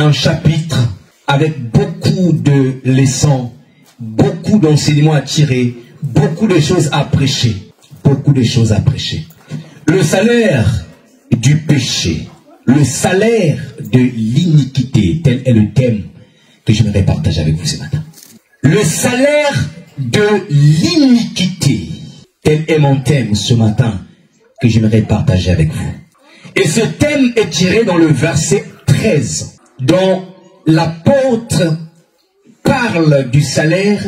un chapitre avec beaucoup de leçons, beaucoup d'enseignements à tirer, beaucoup de choses à prêcher. Beaucoup de choses à prêcher. Le salaire du péché, le salaire de l'iniquité, tel est le thème que j'aimerais partager avec vous ce matin. Le salaire de l'iniquité, tel est mon thème ce matin que j'aimerais partager avec vous. Et ce thème est tiré dans le verset 13, dont l'apôtre parle du salaire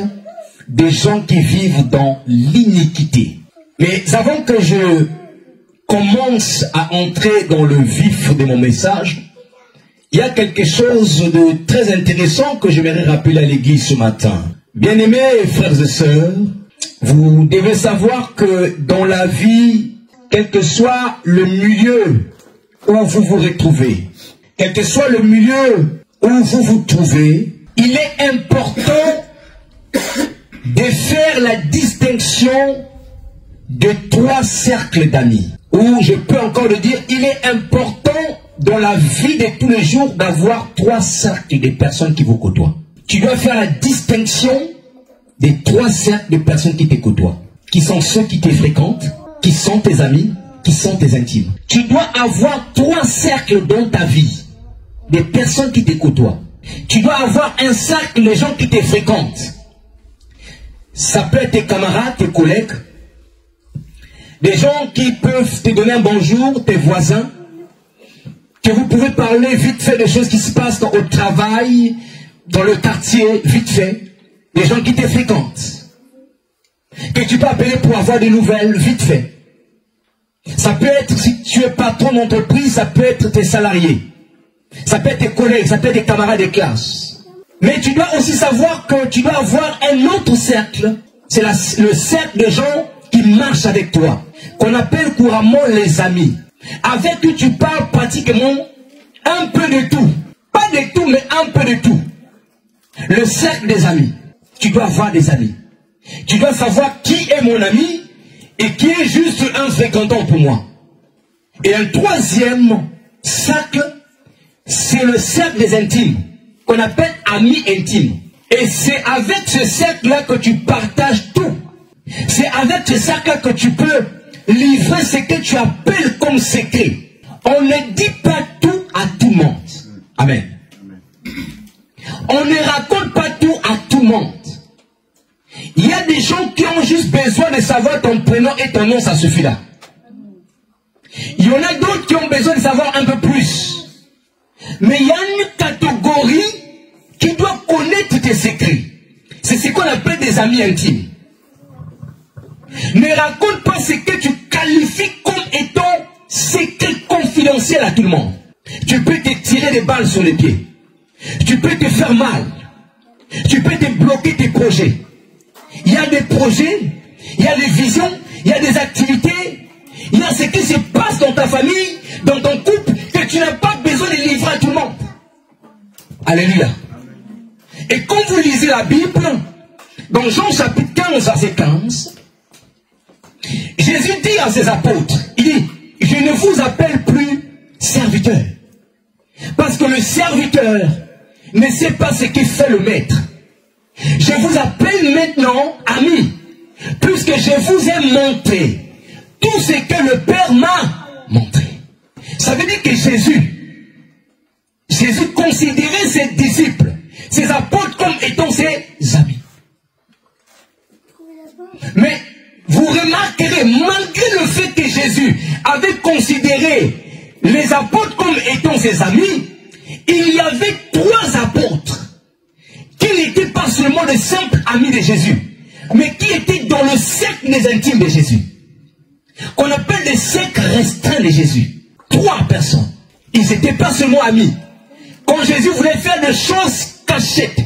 des gens qui vivent dans l'iniquité. Mais avant que je commence à entrer dans le vif de mon message, il y a quelque chose de très intéressant que j'aimerais rappeler à l'église ce matin. Bien-aimés frères et sœurs, vous devez savoir que dans la vie, quel que soit le milieu où vous vous retrouvez, quel que soit le milieu où vous vous trouvez, il est important de faire la distinction de 3 cercles d'amis. Ou je peux encore le dire, il est important dans la vie de tous les jours d'avoir 3 cercles de personnes qui vous côtoient. Tu dois faire la distinction des 3 cercles de personnes qui te côtoient. Qui sont ceux qui te fréquentent, qui sont tes amis, qui sont tes intimes. Tu dois avoir 3 cercles dans ta vie, des personnes qui te côtoient. Tu dois avoir un cercle de gens qui te fréquentent. Ça peut être tes camarades, tes collègues, des gens qui peuvent te donner un bonjour, tes voisins, que vous pouvez parler vite fait des choses qui se passent au travail, dans le quartier, vite fait. Des gens qui te fréquentent, que tu peux appeler pour avoir des nouvelles, vite fait. Ça peut être, si tu es patron d'entreprise, ça peut être tes salariés. Ça peut être tes collègues, ça peut être tes camarades de classe. Mais tu dois aussi savoir que tu dois avoir un autre cercle. C'est le cercle de gens qui marchent avec toi, qu'on appelle couramment les amis, avec qui tu parles pratiquement un peu de tout. Pas de tout, mais un peu de tout. Le cercle des amis. Tu dois avoir des amis. Tu dois savoir qui est mon ami et qui est juste un fréquentant pour moi. Et un 3e cercle, c'est le cercle des intimes, qu'on appelle amis intimes. Et c'est avec ce cercle-là que tu partages tout. C'est avec ce cercle que tu peux livrer ce que tu appelles comme secret. On ne dit pas tout à tout le monde. Amen. On ne raconte pas tout à tout le monde. Il y a des gens qui ont juste besoin de savoir ton prénom et ton nom, ça suffit là. Il y en a d'autres qui ont besoin de savoir un peu plus. Mais il y a une catégorie qui doit connaître tes secrets. C'est ce qu'on appelle des amis intimes. Ne raconte pas ce que tu qualifies comme étant secret confidentiel à tout le monde. Tu peux te tirer des balles sur les pieds. Tu peux te faire mal. Tu peux te bloquer tes projets. Il y a des projets, il y a des visions, il y a des activités, il y a ce qui se passe dans ta famille, dans ton couple, que tu n'as pas besoin de livrer à tout le monde. Alléluia. Et quand vous lisez la Bible, dans Jean chapitre 15, verset 15, Jésus dit à ses apôtres, il dit, je ne vous appelle plus serviteur. Parce que le serviteur ne sait pas ce qu'il fait le maître. Je vous appelle maintenant amis, puisque je vous ai montré tout ce que le Père m'a montré. Ça veut dire que Jésus considérait ses disciples, ses apôtres comme étant ses amis. Mais vous remarquerez, malgré le fait que Jésus avait considéré les apôtres comme étant ses amis, il y avait 3 apôtres qui n'étaient pas seulement des simples amis de Jésus, mais qui étaient dans le cercle des intimes de Jésus, qu'on appelle des cercles restreints de Jésus. 3 personnes. Ils n'étaient pas seulement amis. Quand Jésus voulait faire des choses cachettes,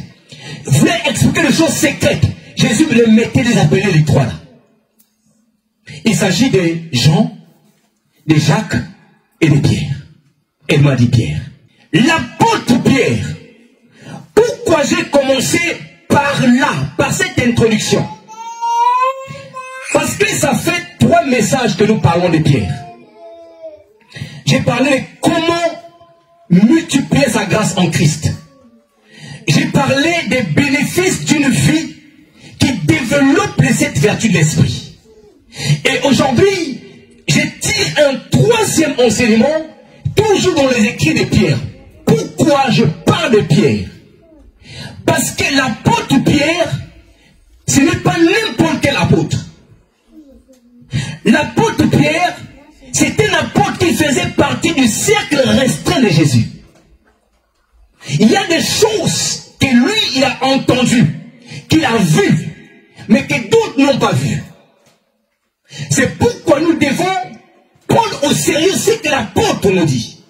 voulait expliquer des choses secrètes, Jésus les mettait, les appelait les 3 là. Il s'agit de Jean, de Jacques et de Pierre. Elle m'a dit Pierre. L'apôtre Pierre. Pourquoi j'ai commencé par là, par cette introduction? Parce que ça fait 3 messages que nous parlons de Pierre. J'ai parlé de comment multiplier sa grâce en Christ. J'ai parlé des bénéfices d'une vie qui développe les 7 vertus de l'esprit. Et aujourd'hui, je tire un troisième enseignement, toujours dans les écrits de Pierre. Pourquoi je parle de Pierre? Parce que l'apôtre Pierre, ce n'est pas n'importe quel apôtre. L'apôtre Pierre, c'est un apôtre qui faisait partie du cercle restreint de Jésus. Il y a des choses que lui, il a entendues, qu'il a vues, mais que d'autres n'ont pas vues. C'est pourquoi nous devons prendre au sérieux ce que l'apôtre nous dit.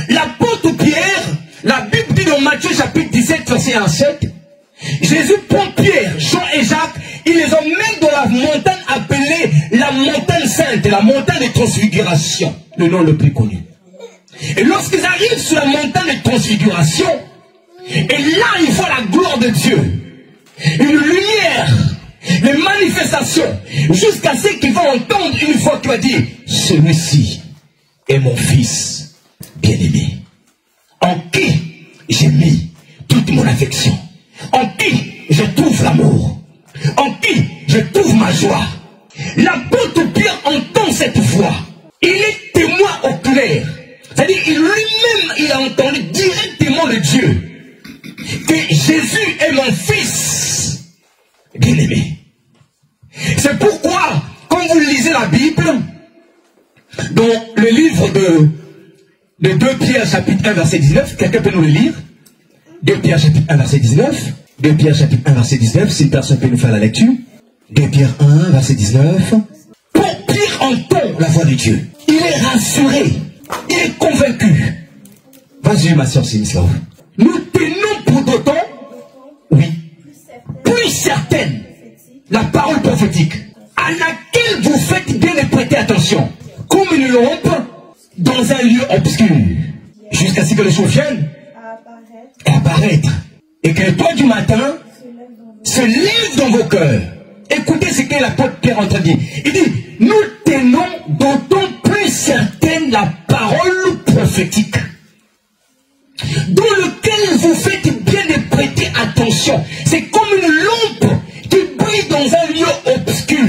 L'apôtre Pierre, la Bible dit dans Matthieu chapitre 17, verset 1 à 7, Jésus prend Pierre, Jean et Jacques, il les emmène dans la montagne appelée la montagne sainte, la montagne de transfiguration, le nom le plus connu. Et lorsqu'ils arrivent sur la montagne de transfiguration, et là ils voient la gloire de Dieu, une lumière, les manifestations, jusqu'à ce qu'ils vont entendre une fois qu'il va dire, celui-ci est mon fils bien-aimé, en qui j'ai mis toute mon affection, en qui je trouve l'amour, en qui je trouve ma joie. L'apôtre Pierre entend cette voix, il est témoin oculaire, c'est-à-dire lui-même il a entendu directement le Dieu que Jésus est mon fils bien-aimé. C'est pourquoi, quand vous lisez la Bible, dans le livre de 2 Pierre chapitre 1 verset 19, quelqu'un peut nous le lire? 2 Pierre chapitre 1 verset 19, 2 Pierre chapitre 1 verset 19, si personne peut nous faire la lecture. 2 Pierre 1 verset 19. Pour Pierre entend la voix de Dieu, il est rassuré, il est convaincu. Vas-y ma soeur Simislav. Nous tenons pour d'autant, oui, plus certaine, la parole prophétique, à laquelle vous faites bien de prêter attention, comme une lampe dans un lieu obscur, jusqu'à ce que le jour vienne et apparaître, et que le toit du matin se lève dans vos cœurs. Écoutez ce que l'apôtre Pierre est en train de dire. Il dit, nous tenons d'autant plus certaine la parole prophétique, dans lequel vous faites bien de prêter attention. C'est comme une lampe qui brille dans un lieu obscur,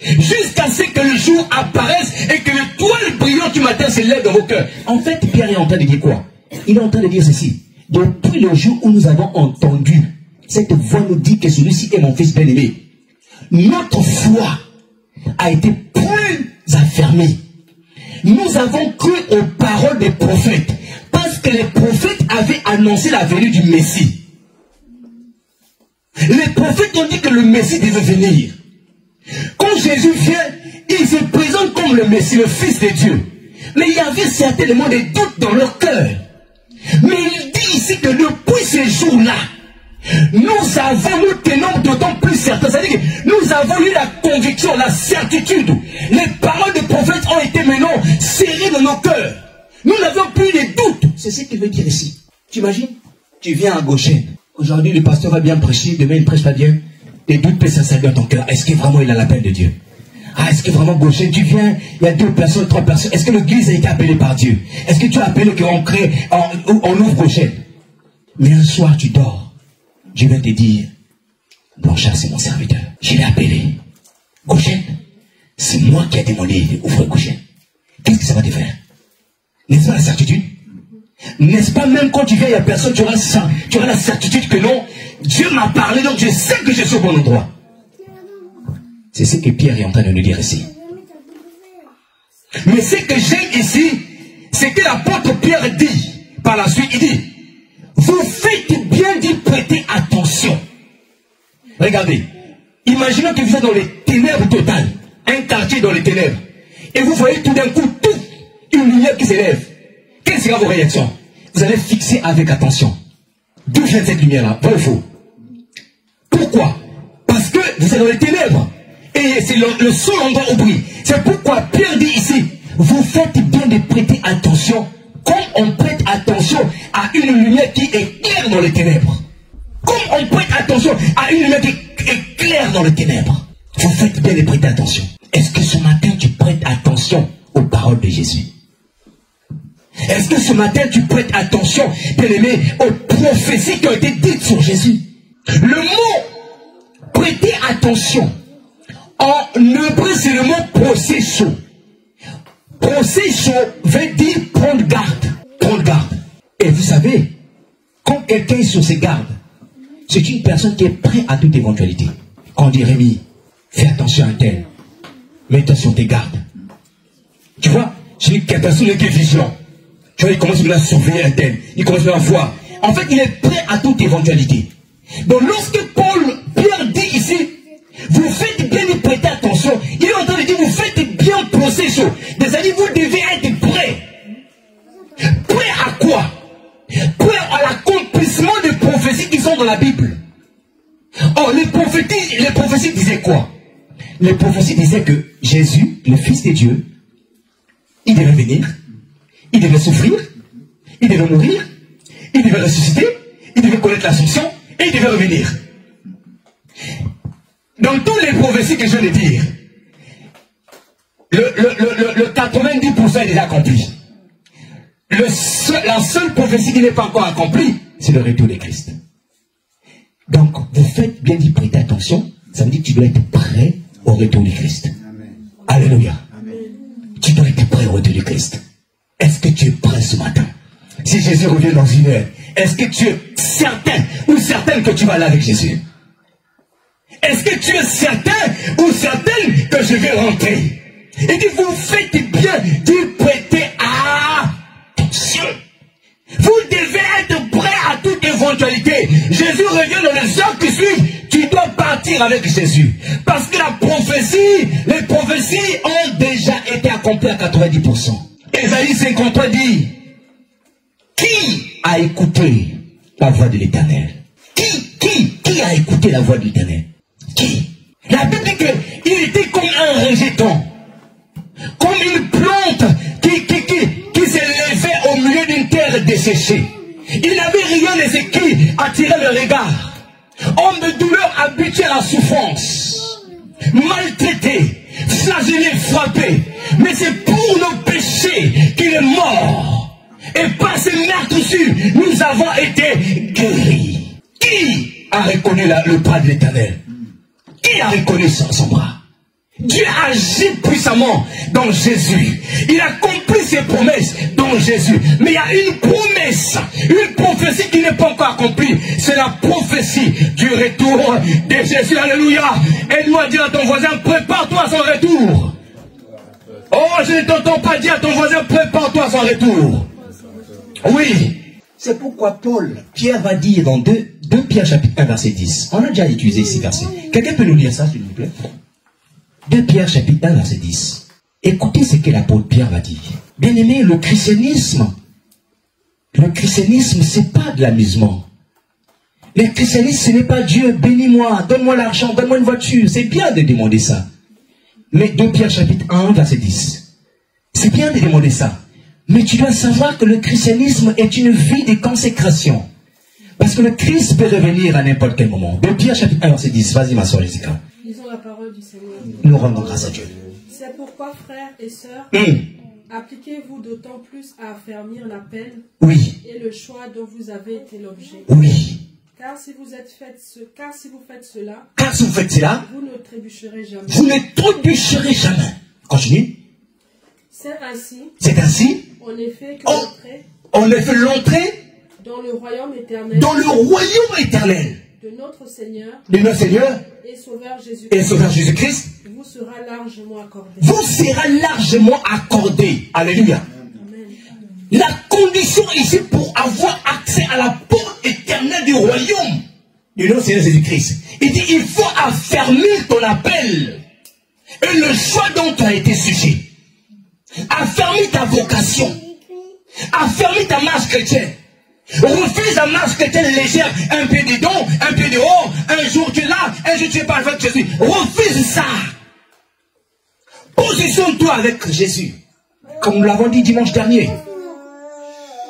jusqu'à ce que le jour apparaisse et que le toile brillant du matin se lève dans vos cœurs. En fait, Pierre est en train de dire quoi? Il est en train de dire ceci. Depuis le jour où nous avons entendu, cette voix nous dit que celui-ci est mon fils bien-aimé, notre foi a été plus affermie. Nous avons cru aux paroles des prophètes, parce que les prophètes avaient annoncé la venue du Messie. Les prophètes ont dit que le Messie devait venir. Quand Jésus vient, il se présente comme le Messie, le Fils de Dieu. Mais il y avait certainement des doutes dans leur cœur. Mais il dit ici que depuis ces jours-là, nous tenons d'autant plus certains. C'est-à-dire que nous avons eu la conviction, la certitude. Les paroles des prophètes ont été maintenant serrées dans nos cœurs. Nous n'avons plus de doutes. C'est ce qu'il veut dire ici. Tu imagines? Tu viens à Goshen. Aujourd'hui, le pasteur va bien prêcher. Demain, il ne prêche pas bien. Les doutes peuvent s'installer dans ton cœur. Est-ce que vraiment il a l'appel de Dieu? Ah, est-ce que vraiment Goshen, tu viens, il y a 2 personnes, 3 personnes. Est-ce que l'église a été appelée par Dieu? Est-ce que tu as appelé qu'on crée, on ouvre Goshen? Mais un soir, tu dors. Je viens te dire, Blanchard, c'est mon serviteur. Je l'ai appelé. Goshen, c'est moi qui ai demandé d'ouvrir Goshen. Qu'est-ce que ça va te faire? N'est-ce pas la certitude? N'est-ce pas même quand tu viens, il n'y a personne, tu auras la certitude que non, Dieu m'a parlé, donc je sais que je suis au bon endroit. C'est ce que Pierre est en train de nous dire ici. Mais ce que j'aime ici, c'est que l'apôtre Pierre dit, par la suite, il dit, vous faites bien d'y prêter attention. Regardez, imaginons que vous êtes dans les ténèbres totales, un quartier dans les ténèbres, et vous voyez tout d'un coup une lumière qui s'élève. Quelles seront vos réactions? Vous allez fixer avec attention. D'où vient cette lumière-là? Vrai ou faux? Pourquoi? Parce que vous êtes dans les ténèbres. Et c'est le seul endroit où brille. C'est pourquoi Pierre dit ici, vous faites bien de prêter attention, comme on prête attention à une lumière qui éclaire dans les ténèbres. Comme on prête attention à une lumière qui éclaire dans les ténèbres. Vous faites bien de prêter attention. Est-ce que ce matin tu prêtes attention aux paroles de Jésus? Est-ce que ce matin tu prêtes attention, bien-aimé, aux prophéties qui ont été dites sur Jésus? Le mot prêter attention, en hébreu c'est le mot procession. Procession veut dire prendre garde. Prendre garde. Et vous savez, quand quelqu'un est sur ses gardes, c'est une personne qui est prête à toute éventualité. Quand on dit Rémi, fais attention à un tel, mets-toi sur tes gardes. Tu vois, j'ai une personne qui est vigilant. Tu vois, il commence à surveiller un tel, il commence à voir. En fait, il est prêt à toute éventualité. Donc lorsque Pierre dit ici, vous faites bien y prêter attention, il est en train de dire, vous faites bien procession. C'est-à-dire, vous devez être prêt. Prêt à quoi? Prêt à l'accomplissement des prophéties qui sont dans la Bible. Oh, les prophéties disaient quoi? Les prophéties disaient que Jésus, le Fils de Dieu, il devait venir, il devait souffrir, il devait mourir, il devait ressusciter, il devait connaître l'ascension et il devait revenir. Dans toutes les prophéties que je viens de dire, le 90% est déjà accompli. La seule prophétie qui n'est pas encore accomplie, c'est le retour de Christ. Donc, vous faites bien d'y prêter attention. Ça veut dire que tu dois être prêt au retour de Christ. Amen. Alléluia. Amen. Tu dois être prêt au retour de Christ. Est-ce que tu es prêt ce matin? Si Jésus revient dans une heure, est-ce que tu es certain ou certaine que tu vas aller avec Jésus? Est-ce que tu es certain ou certaine que je vais rentrer? Et dit, vous faites bien d'y prêter attention. Vous devez être prêt à toute éventualité. Jésus revient dans les heures qui suivent. Tu dois partir avec Jésus. Parce que les prophéties ont déjà été accomplies à 90%. Ésaïe 53 dit, qui a écouté la voix de l'Éternel? Qui a écouté la voix de l'Éternel? Qui? La Bible dit qu'il était comme un rejeton, comme une plante qui s'élevait au milieu d'une terre desséchée. Il n'avait rien de ce qui attirait le regard. Homme de douleur, habitué à la souffrance, maltraité, flagellé, frappé. Mais c'est pour nos péchés qu'il est mort. Et par ses meurtrissures, nous avons été guéris. Qui a reconnu le bras de l'Éternel? Qui a reconnu son bras? Dieu agit puissamment dans Jésus. Il accomplit ses promesses dans Jésus. Mais il y a une promesse, une prophétie qui n'est pas encore accomplie. C'est la prophétie du retour de Jésus. Alléluia. Aide-moi à dire à ton voisin, prépare-toi à son retour. Oh, je ne t'entends pas dire à ton voisin, prépare-toi à son retour. Oui. C'est pourquoi Pierre va dire dans 2 Pierre chapitre 1 verset 10. On a déjà utilisé ici verset. Quelqu'un peut nous lire ça s'il vous plaît? 2 Pierre chapitre 1 verset 10. Écoutez ce que l'apôtre Pierre va dire. Bien aimé, le christianisme, c'est pas de l'amusement. Le christianisme, ce n'est pas Dieu, bénis-moi, donne-moi l'argent, donne-moi une voiture. C'est bien de demander ça. Mais 2 Pierre chapitre 1 verset 10. C'est bien de demander ça. Mais tu dois savoir que le christianisme est une vie de consécration. Parce que le Christ peut revenir à n'importe quel moment. 2 Pierre chapitre 1 verset 10. Vas-y ma soeur Jessica. Lisons la parole du Seigneur. Nous rendons grâce à Dieu. C'est pourquoi, frères et sœurs, appliquez-vous d'autant plus à affermir l'appel et le choix dont vous avez été l'objet. Oui. Car si vous faites cela, vous ne trébucherez jamais. Vous ne trébucherez jamais. Continue. C'est ainsi. En effet, l'entrée dans le royaume éternel. De notre Seigneur. Et Sauveur Jésus-Christ. Vous sera largement accordé. Alléluia. Amen. La condition ici pour avoir accès à la porte éternelle du royaume du nom Seigneur Jésus-Christ. Il dit, il faut affermir ton appel et le choix dont tu as été sujet. Affermir ta vocation. Affermir ta marche chrétienne. Refuse la marche chrétienne légère, un peu de don, un peu de haut, un jour tu es là, un jour tu es pas avec Jésus. Refuse ça. Positionne-toi avec Jésus. Comme nous l'avons dit dimanche dernier.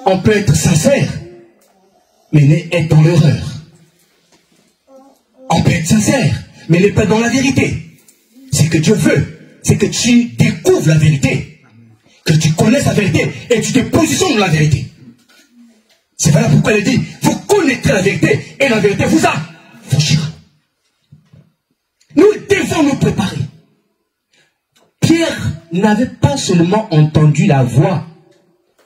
On peut être sincère, mais être dans l'erreur. On peut être sincère, mais n'est pas dans la vérité. Ce que Dieu veut, c'est que tu découvres la vérité. Que tu connaisses la vérité et tu te positionnes dans la vérité. C'est voilà pourquoi elle dit, vous connaîtrez la vérité et la vérité vous affranchira. Nous devons nous préparer. Pierre n'avait pas seulement entendu la voix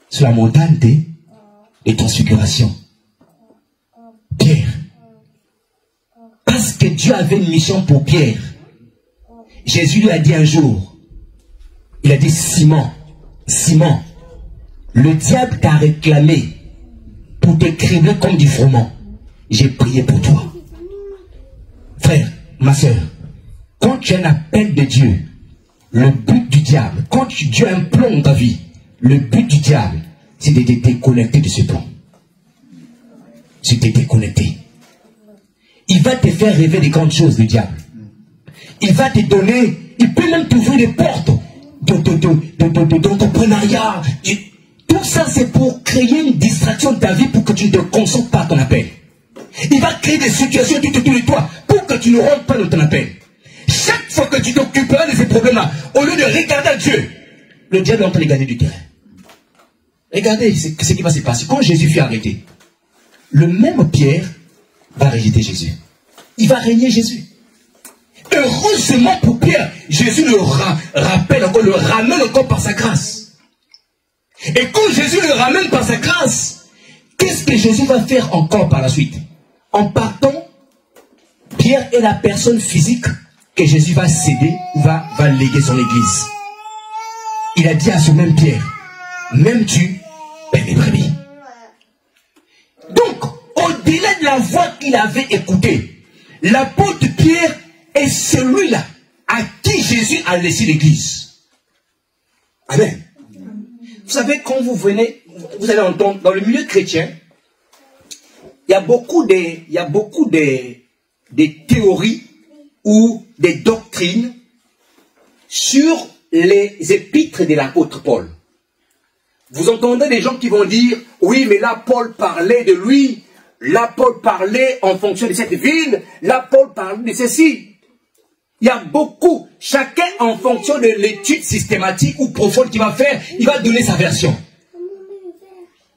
sur la montagne des transfigurations. Pierre, parce que Dieu avait une mission pour Pierre, Jésus lui a dit un jour, il a dit, Simon, Simon, le diable t'a réclamé pour t'écriver comme du froment. J'ai prié pour toi. Frère, ma soeur, quand tu as un appel de Dieu, le but du diable, quand Dieu a un plan dans ta vie, le but du diable, c'est de te déconnecter de ce plan. C'est de te déconnecter. Il va te faire rêver des grandes choses, le diable. Il va te donner, il peut même t'ouvrir des portes d'entrepreneuriat. Tout ça, c'est pour créer une distraction de ta vie pour que tu ne te concentres pas à ton appel. Il va créer des situations tout autour de toi pour que tu ne rentres pas dans ton appel. Chaque fois que tu t'occuperas de ces problèmes-là, au lieu de regarder à Dieu, le diable est en train de gagner du terrain. Regardez ce qui va se passer. Quand Jésus fut arrêté, le même Pierre va rejeter Jésus. Il va régner Jésus. Heureusement pour Pierre, Jésus le rappelle encore, le ramène encore par sa grâce. Et quand Jésus le ramène par sa grâce, qu'est-ce que Jésus va faire encore par la suite? En partant, Pierre est la personne physique que Jésus va céder ou va léguer son église. Il a dit à ce même Pierre, m'aimes-tu, Père mes brebis? Donc, au-delà de la voix qu'il avait écoutée, l'apôtre Pierre est celui-là à qui Jésus a laissé l'église. Amen. Vous savez, quand vous venez, vous allez entendre, dans le milieu chrétien, il y a beaucoup de théories ou des doctrines sur les épîtres de l'apôtre Paul. Vous entendez des gens qui vont dire, oui, mais là, Paul parlait de lui, là, Paul parlait en fonction de cette ville, là, Paul parlait de ceci. Il y a beaucoup, chacun en fonction de l'étude systématique ou profonde qu'il va faire, il va donner sa version.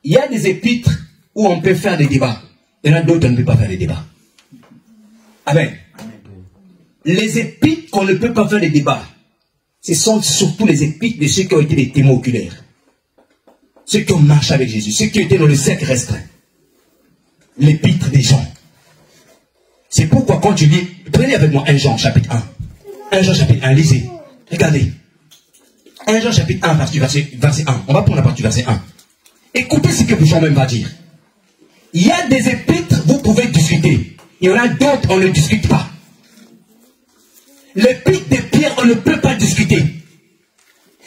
Il y a des épîtres où on peut faire des débats. Il y en a d'autres où on ne peut pas faire des débats. Amen. Les épîtres qu'on ne peut pas faire des débats, ce sont surtout les épîtres de ceux qui ont été des témoins oculaires. Ceux qui ont marché avec Jésus, ceux qui étaient dans le cercle restreint. L'épître des gens. C'est pourquoi quand tu lis, prenez avec moi 1 Jean chapitre 1. 1 Jean chapitre 1, lisez. Regardez. 1 Jean chapitre 1, verset 1. On va prendre la partie du verset 1. Écoutez ce que Jean même va dire. Il y a des épîtres, vous pouvez discuter. Il y en a d'autres, on ne discute pas. L'épître de Pierre, on ne peut pas discuter.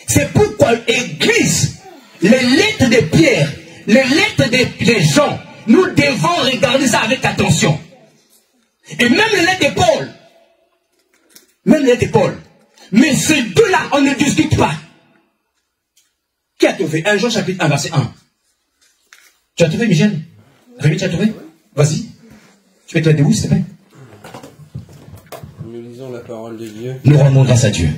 C'est pourquoi l'Église, les lettres de Pierre, les lettres des gens, nous devons regarder ça avec attention. Et même les lettres de Paul. Même les lettres de Paul. Mais ces deux-là, on ne discute pas. Qui a trouvé? 1 Jean chapitre 1, verset 1. Tu as trouvé, Michel? Rémi, tu as trouvé? Vas-y. Tu peux te mettre debout, s'il te plaît. Nous lisons la parole de Dieu. Nous rendons grâce à Dieu.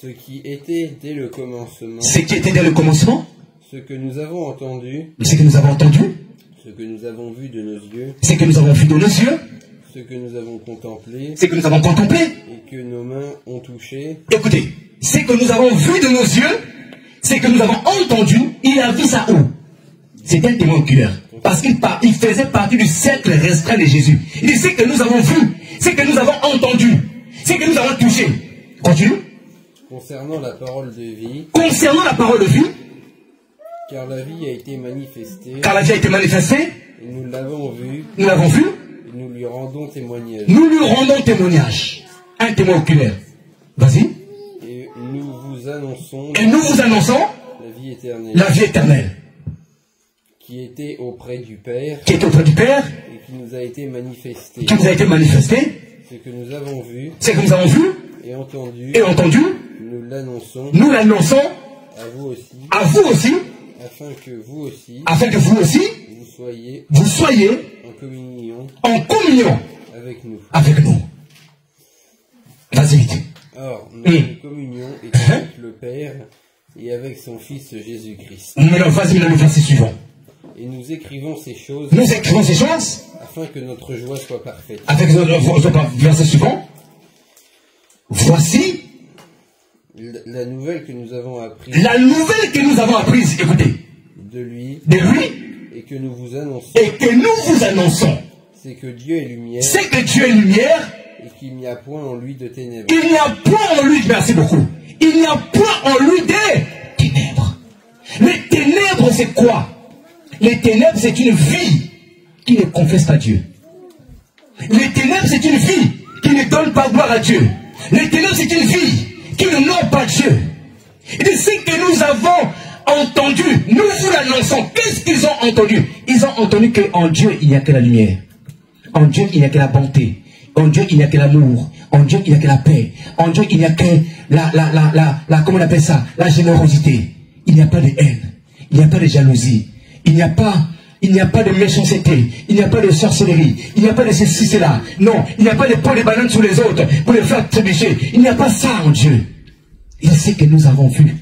Ce qui était dès le commencement. Ce qui était dès le commencement. Ce que nous avons entendu. Ce que nous avons entendu. Ce que nous avons vu de nos yeux. Ce que nous avons vu de nos yeux. Ce que nous avons contemplé. Ce que nous avons contemplé. Et que nos mains ont touché. Écoutez, ce que nous avons vu de nos yeux, ce que nous avons entendu, il a vu ça où? C'était un témoin oculaire. Parce qu'il faisait partie du cercle restreint de Jésus. Il dit ce que nous avons vu, ce que nous avons entendu, ce que nous avons touché. Continue. Concernant la parole de vie. Concernant la parole de vie. Car la vie a été manifestée. Car la vie a été manifestée. Et nous l'avons vue. Nous l'avons vue. Et nous lui rendons témoignage. Nous lui rendons témoignage. Un témoin oculaire. Vas-y. Et nous vous annonçons. Et nous vous annonçons. La vie éternelle. La vie éternelle. Qui était auprès du Père. Qui était auprès du Père. Et qui nous a été manifestée. Qui nous a été manifestée. Ce que nous avons vu. Ce que nous avons vu. Et entendu. Et entendu. Nous l'annonçons. Nous l'annonçons. À vous aussi. À vous aussi. Afin que vous aussi. Afin que vous aussi. Vous soyez. En communion. Avec nous. Avec nous. Vas-y vite. Or, notre communion est avec le Père et avec son Fils Jésus-Christ. Maintenant, vas-y, le verset suivant. Et nous écrivons ces choses. Nous écrivons ces choses. Afin que notre joie soit parfaite. Avec notre verset suivant. Voici. La nouvelle que nous avons apprise. La nouvelle que nous avons apprise, écoutez. De lui. De lui. Et que nous vous annonçons. Et que nous vous annonçons. C'est que Dieu est lumière. C'est que Dieu est lumière. Et qu'il n'y a point en lui de ténèbres. Il n'y a point en lui, merci beaucoup. Il n'y a point en lui des ténèbres. Les ténèbres, c'est quoi? Les ténèbres, c'est une vie qui ne confesse pas Dieu. Les ténèbres, c'est une vie qui ne donne pas gloire à Dieu. Les ténèbres, c'est une vie qui ne nomme pas Dieu. Et ce que nous avons entendu, nous vous l'annonçons. Qu'est-ce qu'ils ont entendu? Ils ont entendu qu'en Dieu, il n'y a que la lumière. En Dieu, il n'y a que la bonté. En Dieu, il n'y a que l'amour. En Dieu, il n'y a que la paix. En Dieu, il n'y a que comment on appelle ça? La générosité. Il n'y a pas de haine. Il n'y a pas de jalousie. Il n'y a pas de méchanceté. Il n'y a pas de sorcellerie. Il n'y a pas de ceci, cela. Non, il n'y a pas de prendre des bananes sur les autres pour les faire trébucher. Il n'y a pas ça en Dieu. Et ce que nous avons vu,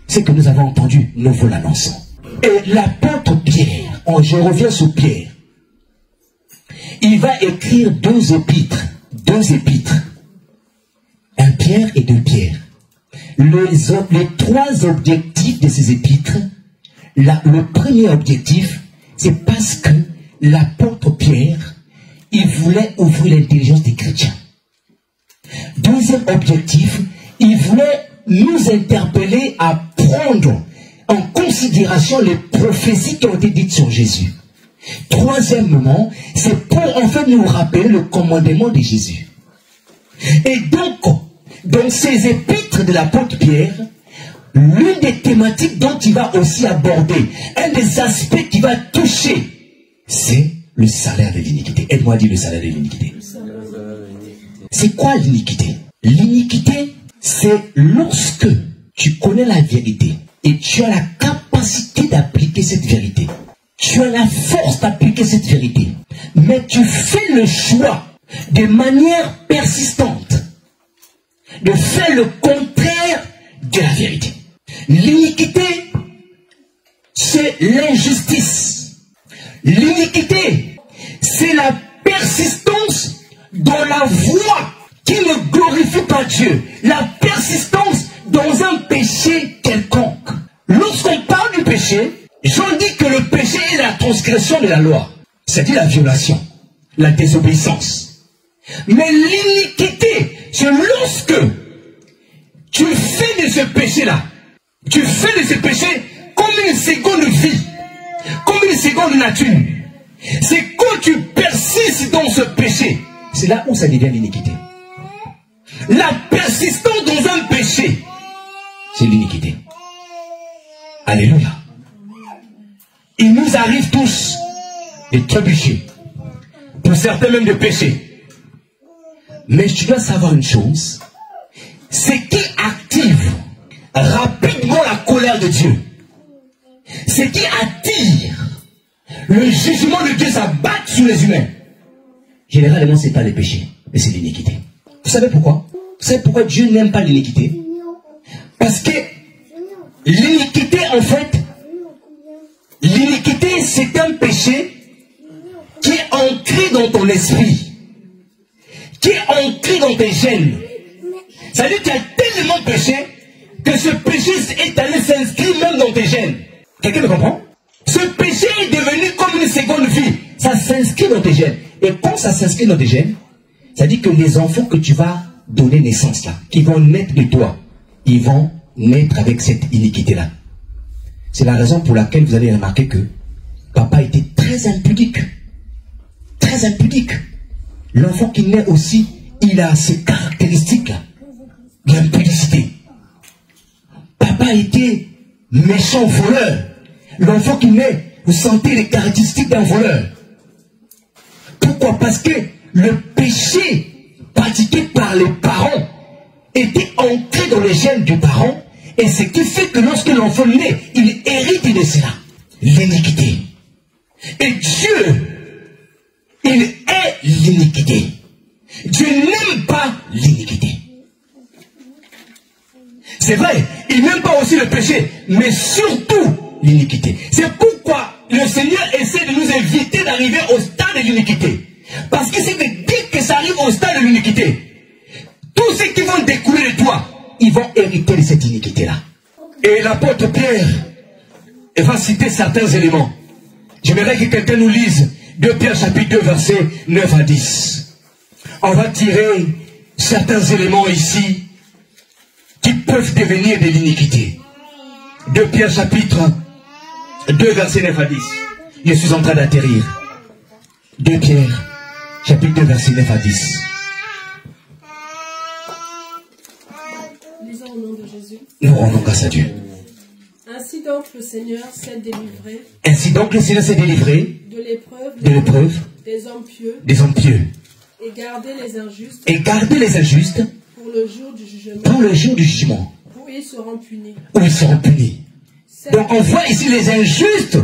ce que nous avons entendu, nous vous l'annonçons. Et l'apôtre Pierre, je reviens sur Pierre, il va écrire deux épîtres. Un Pierre et deux Pierre. Les trois objectifs de ces épîtres, le premier objectif, c'est parce que l'apôtre Pierre, il voulait ouvrir l'intelligence des chrétiens. Deuxième objectif, il voulait nous interpeller à prendre en considération les prophéties qui ont été dites sur Jésus. Troisièmement, c'est pour en fait nous rappeler le commandement de Jésus. Et donc, dans ces épîtres de l'apôtre Pierre, l'une des thématiques dont il va aussi aborder, un des aspects qui va toucher, c'est le salaire de l'iniquité. Aide-moi à dire le salaire de l'iniquité. C'est quoi l'iniquité? L'iniquité, c'est lorsque tu connais la vérité et tu as la capacité d'appliquer cette vérité. Tu as la force d'appliquer cette vérité. Mais tu fais le choix de manière persistante de faire le contraire de la vérité. L'iniquité, c'est l'injustice. L'iniquité, c'est la persistance dans la voie qui ne glorifie pas Dieu. La persistance dans un péché quelconque. Lorsqu'on parle du péché, j'en dis que le péché est la transgression de la loi. C'est-à-dire la violation, la désobéissance. Mais l'iniquité, c'est lorsque tu fais de ce péché-là, tu fais de ce péché comme une seconde vie, comme une seconde nature. C'est quand tu persistes dans ce péché, c'est là où ça devient l'iniquité. La persistance dans un péché, c'est l'iniquité. Alléluia. Il nous arrive tous de trébucher, pour certains même de pécher. Mais tu dois savoir une chose, c'est qui active rapidement la colère de Dieu. C'est qui attire le jugement de Dieu s'abattre sur les humains. Généralement, ce n'est pas les péchés, mais c'est l'iniquité. Vous savez pourquoi? Vous savez pourquoi Dieu n'aime pas l'iniquité? Parce que l'iniquité, en fait, l'iniquité, c'est un péché qui est ancré dans ton esprit, qui est ancré dans tes gènes. C'est-à-dire que tu as tellement péché que ce péché est allé s'inscrire même dans tes gènes. Quelqu'un me comprend? Ce péché est devenu comme une seconde vie. Ça s'inscrit dans tes gènes. Et quand ça s'inscrit dans tes gènes, ça dit que les enfants que tu vas donner naissance là, qui vont naître de toi, ils vont naître avec cette iniquité-là. C'est la raison pour laquelle vous allez remarquer que papa était très impudique. Très impudique. L'enfant qui naît aussi, il a ces caractéristiques-là. L'impudicité. Papa était méchant voleur. L'enfant qui naît, vous sentez les caractéristiques d'un voleur. Pourquoi? Parce que le péché pratiqué par les parents était ancré dans les gènes du parent. Et ce qui fait que lorsque l'enfant naît, il hérite de cela. L'iniquité. Et Dieu, il est l'iniquité. Dieu n'aime pas l'iniquité. C'est vrai, Il n'aime pas aussi le péché, mais surtout l'iniquité. C'est pourquoi le Seigneur essaie de nous éviter d'arriver au stade de l'iniquité. Parce que c'est que dès que ça arrive au stade de l'iniquité, tous ceux qui vont découler de toi, ils vont hériter de cette iniquité-là. Et l'apôtre Pierre va citer certains éléments. J'aimerais que quelqu'un nous lise 2 Pierre chapitre 2 versets 9 à 10. On va tirer certains éléments ici qui peuvent devenir de l'iniquité. 2 Pierre chapitre 2 versets 9 à 10. Je suis en train d'atterrir. 2 Pierre chapitre 2 versets 9 à 10. Lisons au nom de Jésus. Nous rendons grâce à Dieu. Ainsi donc le Seigneur s'est délivré. Ainsi donc le Seigneur s'est délivré de l'épreuve des hommes pieux. Et garder les injustes. Et garder les injustes pour le jour du jugement. Pour le jour du jugement. Où ils seront punis. Où ils seront punis. Donc on voit ici les injustes.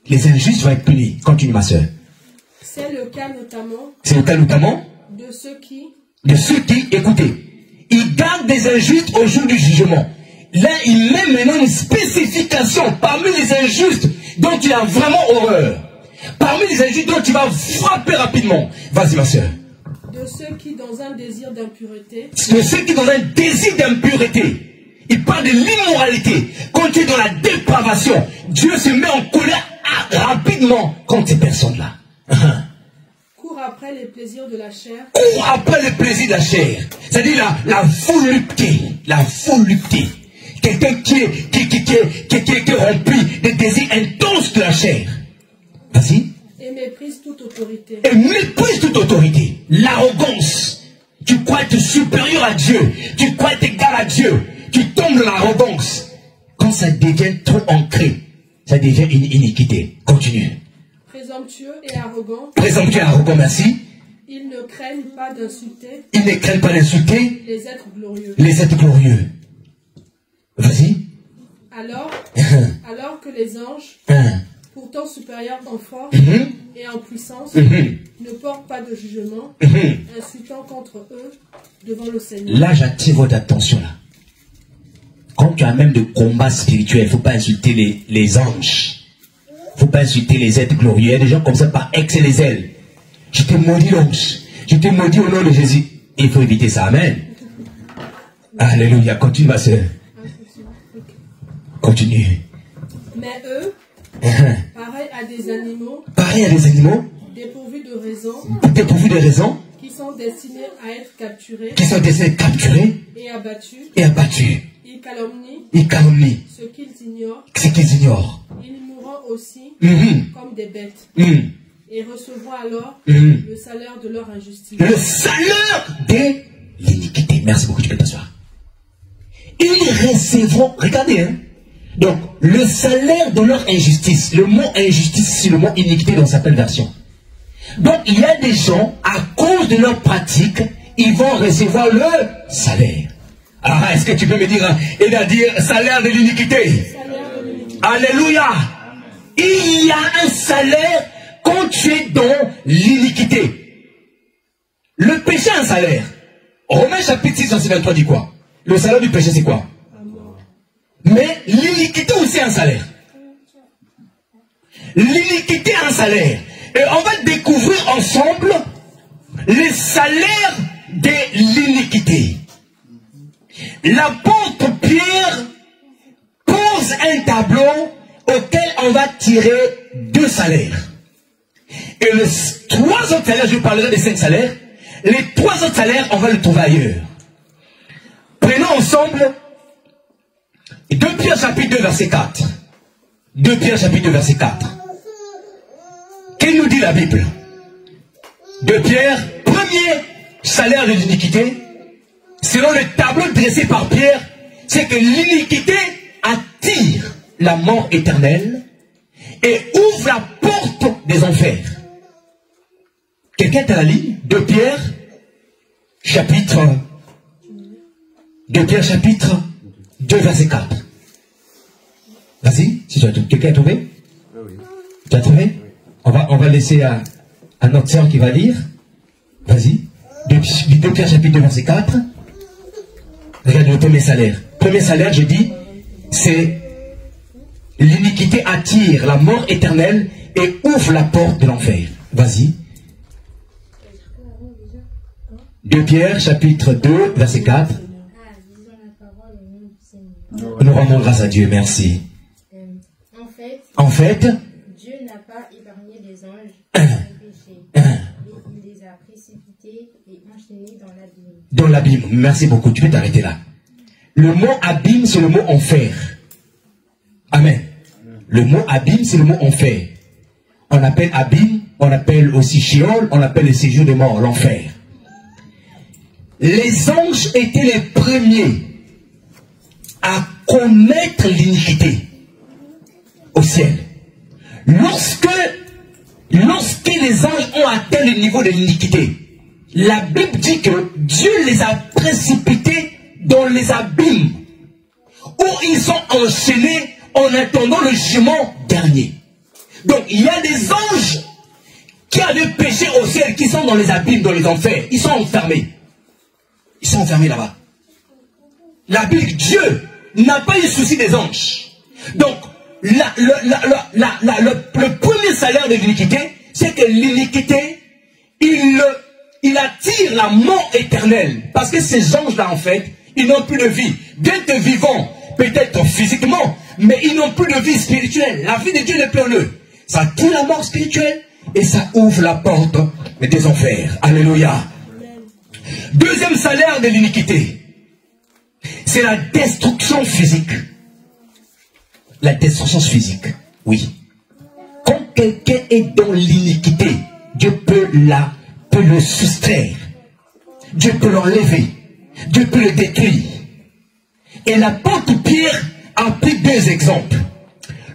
Les injustes vont être punis. Continue ma soeur. C'est le cas notamment. C'est le cas notamment. De ceux qui, écoutez, ils gardent des injustes au jour du jugement. Là, il met maintenant une spécification parmi les injustes dont il a vraiment horreur. Parmi les injustes dont il va frapper rapidement. Vas-y ma soeur. De ceux qui dans un désir d'impureté. De ceux qui dans un désir d'impureté. Il parle de l'immoralité. Quand tu es dans la dépravation, Dieu se met en colère rapidement contre ces personnes-là. Court après les plaisirs de la chair. Court après les plaisirs de la chair. C'est-à-dire la volupté. La volupté. Quelqu'un qui est rempli de désirs intenses de la chair. Vas-y. Et méprise toute autorité. Et méprise toute autorité. L'arrogance. Tu crois être supérieur à Dieu. Tu crois être égal à Dieu. Tu tombes dans l'arrogance. Quand ça devient trop ancré, ça devient une iniquité. Continue. Présomptueux et arrogant. Présomptueux et arrogant, merci. Ils ne craignent pas d'insulter. Ils ne craignent pas d'insulter. Les êtres glorieux. Les êtres glorieux. Vas-y. Alors que les anges, pourtant supérieurs en force et en puissance, ne portent pas de jugement, insultant contre eux devant le Seigneur. Là, j'attire votre attention là. Quand tu as même de combats spirituels, il ne faut pas insulter les anges. Il ne faut pas insulter les êtres glorieux. Il y a des gens comme ça par ex et les ailes. Je te maudis l'ange. Je te maudis au nom de Jésus. Il faut éviter ça. Amen. Alléluia. Continue ma soeur. Continue. Mais eux, pareil à des animaux. Pareil à des animaux. Dépourvus de raison. Dépourvus de raison. Qui sont destinés à être capturés. Qui sont destinés à être capturés. Et abattus. Et abattus. Ils calomnient. Ils calomnient. Ce qu'ils ignorent. Ce qu'ils ignorent. Ils mourront aussi comme des bêtes. Et recevront alors le salaire de leur injustice. Le salaire de l'iniquité. Merci beaucoup, tu peux t'asseoir. Ils recevront, regardez, hein. Donc, le salaire de leur injustice. Le mot injustice, c'est le mot iniquité dans certaines versions. Donc, il y a des gens, à cause de leur pratique, ils vont recevoir le salaire. Alors, est-ce que tu peux me dire, il a dit salaire de l'iniquité? Alléluia. Il y a un salaire quand tu es dans l'iniquité. Le péché a un salaire. Romains chapitre 6, verset 23 dit quoi? Le salaire du péché, c'est quoi? Mais l'iniquité aussi a un salaire. L'iniquité a un salaire. Et on va découvrir ensemble les salaires de l'iniquité. L'apôtre Pierre pose un tableau auquel on va tirer 2 salaires. Et les 3 autres salaires, je parlerai des 5 salaires. Les 3 autres salaires, on va les trouver ailleurs. Prenons ensemble 2 Pierre chapitre 2 verset 4. 2 Pierre chapitre 2 verset 4. Qu'est-ce nous dit la Bible? 2 Pierre, premier salaire de l'iniquité, selon le tableau dressé par Pierre, c'est que l'iniquité attire la mort éternelle et ouvre la porte des enfers. Quelqu'un est à la ligne? 2 Pierre chapitre 2 verset 4. Vas-y, si tu as trouvé. Quelqu'un a trouvé? Oui. Tu as trouvé? Oui. On va laisser à notre sœur qui va lire. Vas-y. 2 Pierre chapitre 2 verset 4. Regarde le premier salaire. Premier salaire, je dis, c'est l'iniquité attire la mort éternelle et ouvre la porte de l'enfer. Vas-y. 2 Pierre, chapitre 2, verset 4. Nous rendons grâce à Dieu, merci. En fait, Dieu n'a pas épargné les anges du péché, mais il les a précipités et enchaînés dans l'abîme. Dans l'abîme, merci beaucoup, tu peux t'arrêter là. Le mot abîme, c'est le mot enfer. Amen. Le mot abîme, c'est le mot enfer. On appelle abîme, on appelle aussi Sheol, on appelle le séjour des morts, l'enfer. Les anges étaient les premiers à commettre l'iniquité au ciel. Lorsque les anges ont atteint le niveau de l'iniquité, la Bible dit que Dieu les a précipités dans les abîmes où ils sont enchaînés en attendant le jugement dernier. Donc il y a des anges qui avaient péché au ciel, qui sont dans les abîmes, dans les enfers. Ils sont enfermés. Ils sont enfermés là-bas. La Bible, Dieu n'a pas eu souci des anges. Donc le premier salaire de l'iniquité, c'est que l'iniquité, il attire la mort éternelle. Parce que ces anges-là, en fait, ils n'ont plus de vie. Bien que vivants, peut-être physiquement, mais ils n'ont plus de vie spirituelle. La vie de Dieu n'est plus en eux. Ça tue la mort spirituelle et ça ouvre la porte des enfers. Alléluia. Deuxième salaire de l'iniquité, c'est la destruction physique. La destruction physique, oui. Quand quelqu'un est dans l'iniquité, Dieu peut le soustraire. Dieu peut l'enlever. Dieu peut le détruire. Et l'apôtre Pierre a pris 2 exemples.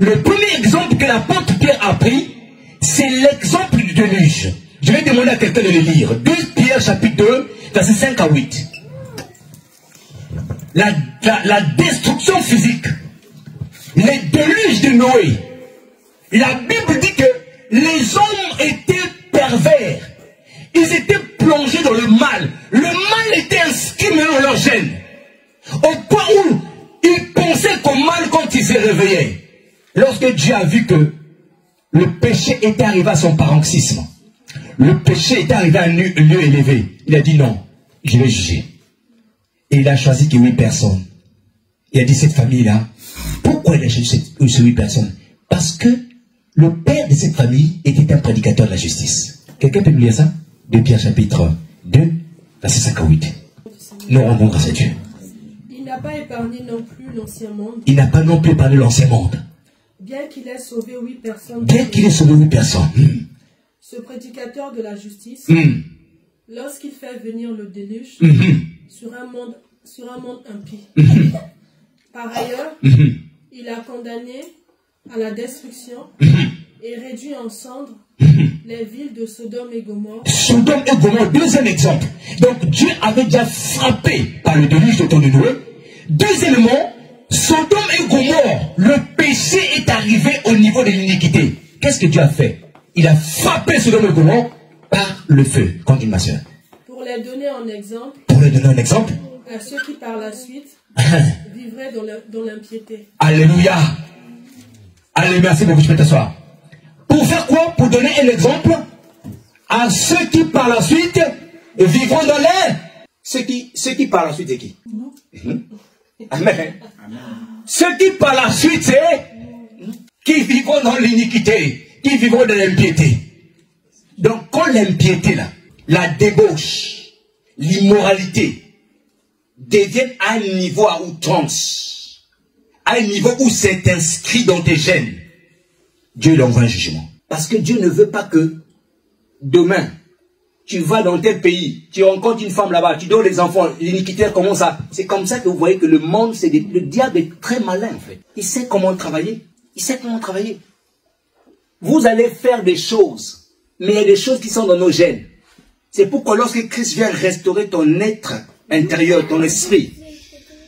Le premier exemple que l'apôtre Pierre a pris, c'est l'exemple du déluge. Je vais demander à quelqu'un de le lire. 2 Pierre chapitre 2, versets 5 à 8. La destruction physique. Les déluges de Noé. La Bible dit que les hommes étaient pervers. Ils étaient plongés dans le mal. Le mal était inscrit dans leur gène. Au point où ils pensaient qu'au mal quand ils se réveillaient. Lorsque Dieu a vu que le péché était arrivé à son paroxysme, le péché était arrivé à un lieu élevé, il a dit non, je vais juger. Et il a choisi que 8 personnes. Il a dit cette famille-là, pourquoi il a choisi ces 8 personnes? Parce que le père de cette famille était un prédicateur de la justice. Quelqu'un peut nous lire ça? 2 Pierre chapitre 2, verset 5 à 8. Nous rendons grâce à Dieu. Il n'a pas épargné non plus l'ancien monde. Il n'a pas non plus épargné l'ancien monde. Bien qu'il ait sauvé 8 personnes. Bien qu'il ait sauvé 8 personnes. Ce prédicateur de la justice, lorsqu'il fait venir le déluge sur un monde impie. Par ailleurs, il a condamné à la destruction et réduit en cendres les villes de Sodome et Gomorrhe. Sodome et Gomorrhe, deuxième exemple. Donc Dieu avait déjà frappé par le déluge de temps de Noé. Deuxièmement, Sodome et Gomorrhe, le péché est arrivé au niveau de l'iniquité. Qu'est-ce que Dieu a fait? Il a frappé Sodome et Gomorrhe par le feu. Continue ma soeur. Pour les donner en exemple. Pour les donner en exemple. À ceux qui par la suite vivraient dans l'impiété. Alléluia. Allez, merci beaucoup, je peux t'asseoir. Pour faire quoi? Pour donner un exemple à ceux qui par la suite vivront dans l'air. Ceux qui par la suite, c'est qui? Amen. Ceux qui par la suite, c'est qui vivront dans l'iniquité, qui vivront dans l'impiété. Donc, quand l'impiété, là, la débauche, l'immoralité, deviennent à un niveau à outrance, à un niveau où c'est inscrit dans tes gènes, Dieu lui envoie un jugement. Parce que Dieu ne veut pas que demain, tu vas dans tel pays, tu rencontres une femme là-bas, tu donnes les enfants, l'iniquité commence à... C'est comme ça que vous voyez que le monde, le diable est très malin en fait. Il sait comment travailler. Il sait comment travailler. Vous allez faire des choses, mais il y a des choses qui sont dans nos gènes. C'est pourquoi lorsque Christ vient restaurer ton être intérieur, ton esprit,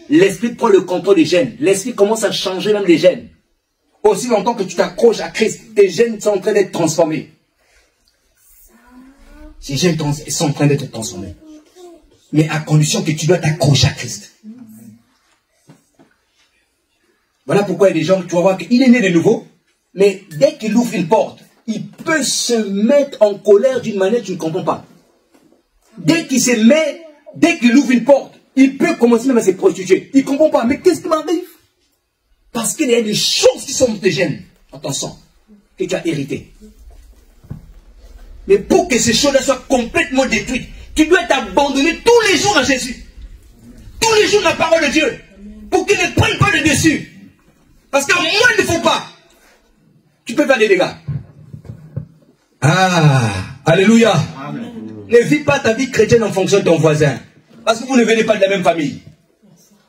l'esprit prend le contrôle des gènes. L'esprit commence à changer même les gènes. Aussi longtemps que tu t'accroches à Christ, tes gènes sont en train d'être transformés. Ces gènes sont en train d'être transformés. Mais à condition que tu dois t'accrocher à Christ. Voilà pourquoi il y a des gens, tu vas voir qu'il est né de nouveau, mais dès qu'il ouvre une porte, il peut se mettre en colère d'une manière que tu ne comprends pas. Dès qu'il ouvre une porte, il peut commencer même à se prostituer. Il ne comprend pas. Mais qu'est-ce qui m'arrive? Parce qu'il y a des choses qui sont te gênent dans ton sang, que tu as hérité. Mais pour que ces choses-là soient complètement détruites, tu dois t'abandonner tous les jours à Jésus. Tous les jours la parole de Dieu. Pour qu'il ne prenne pas le dessus. Parce qu'à moins il ne faut pas. Tu peux faire des dégâts. Ah, alléluia. Amen. Ne vis pas ta vie chrétienne en fonction de ton voisin. Parce que vous ne venez pas de la même famille.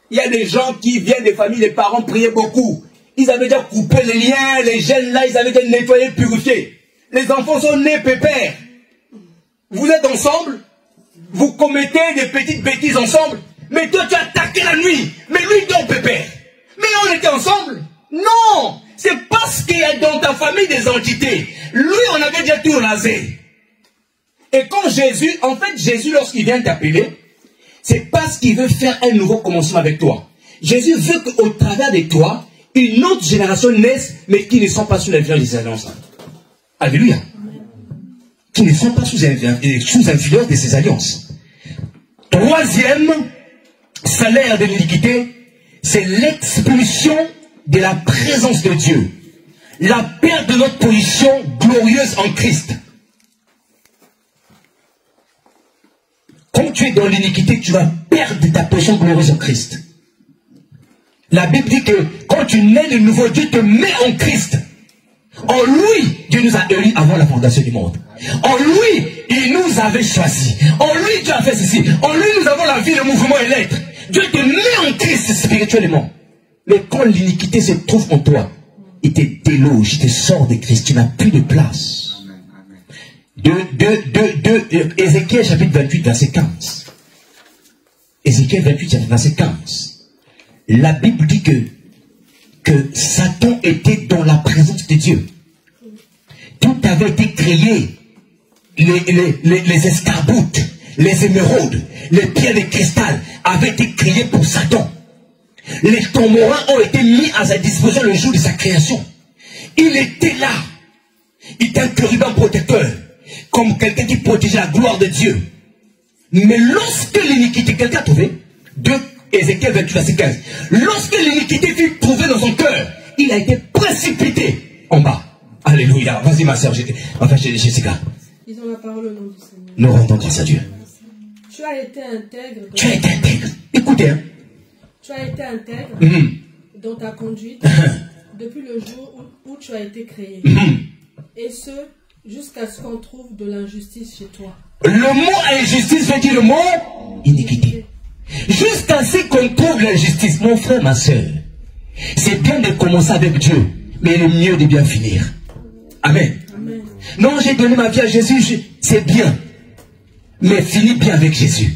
Il y a des gens qui viennent des familles, les parents priaient beaucoup. Ils avaient déjà coupé les liens, les gènes là, ils avaient déjà nettoyé, purifié. Les enfants sont nés pépères. Vous êtes ensemble, vous commettez des petites bêtises ensemble, mais toi tu as attaqué la nuit, mais lui dort pépère. Mais on était ensemble? Non! C'est parce qu'il y a dans ta famille des entités. Lui, on avait déjà tout rasé. Et quand Jésus, en fait, Jésus, lorsqu'il vient t'appeler, c'est parce qu'il veut faire un nouveau commencement avec toi. Jésus veut qu'au travers de toi, une autre génération naisse, mais qui ne sont pas sous l'influence des alliances. Alléluia. Qui ne sont pas sous influence de ces alliances. Troisième salaire de l'iniquité, c'est l'expulsion de la présence de Dieu. La perte de notre position glorieuse en Christ. Quand tu es dans l'iniquité, tu vas perdre ta position glorieuse en Christ. La Bible dit que quand tu nais de nouveau, Dieu te met en Christ. En lui, Dieu nous a élus avant la fondation du monde. En lui, il nous avait choisis. En lui, Dieu a fait ceci. En lui, nous avons la vie, le mouvement et l'être. Dieu te met en Christ spirituellement. Mais quand l'iniquité se trouve en toi, il te déloge, il te sort de Christ, tu n'as plus de place. Ézéchiel chapitre 28, verset 15. Ézéchiel 28, verset 15. La Bible dit que Satan était dans la présence de Dieu. Tout avait été créé. Les escarboutes, les émeraudes, les pierres de cristal avaient été créés pour Satan. Les cormorans ont été mis à sa disposition le jour de sa création. Il était là. Il était un chérubin protecteur. Comme quelqu'un qui protégeait la gloire de Dieu. Mais lorsque l'iniquité, quelqu'un a trouvé 2 Ézéchiel 28, verset 15. Lorsque l'iniquité fut trouvée dans son cœur, il a été précipité en bas. Alléluia. Vas-y ma soeur, enfin Jessica. Ils ont la parole au nom du Seigneur. Nous rendons grâce à Dieu. Tu as été intègre. Tu as été intègre. Écoutez. Hein. Tu as été intègre dans ta conduite depuis le jour où tu as été créé. Et ce, jusqu'à ce qu'on trouve de l'injustice chez toi. Le mot injustice veut dire le mot iniquité. Jusqu'à ce qu'on trouve l'injustice, mon frère, ma soeur, c'est bien de commencer avec Dieu, mais il est mieux de bien finir. Amen. Amen. Non, j'ai donné ma vie à Jésus, c'est bien. Mais finis bien avec Jésus.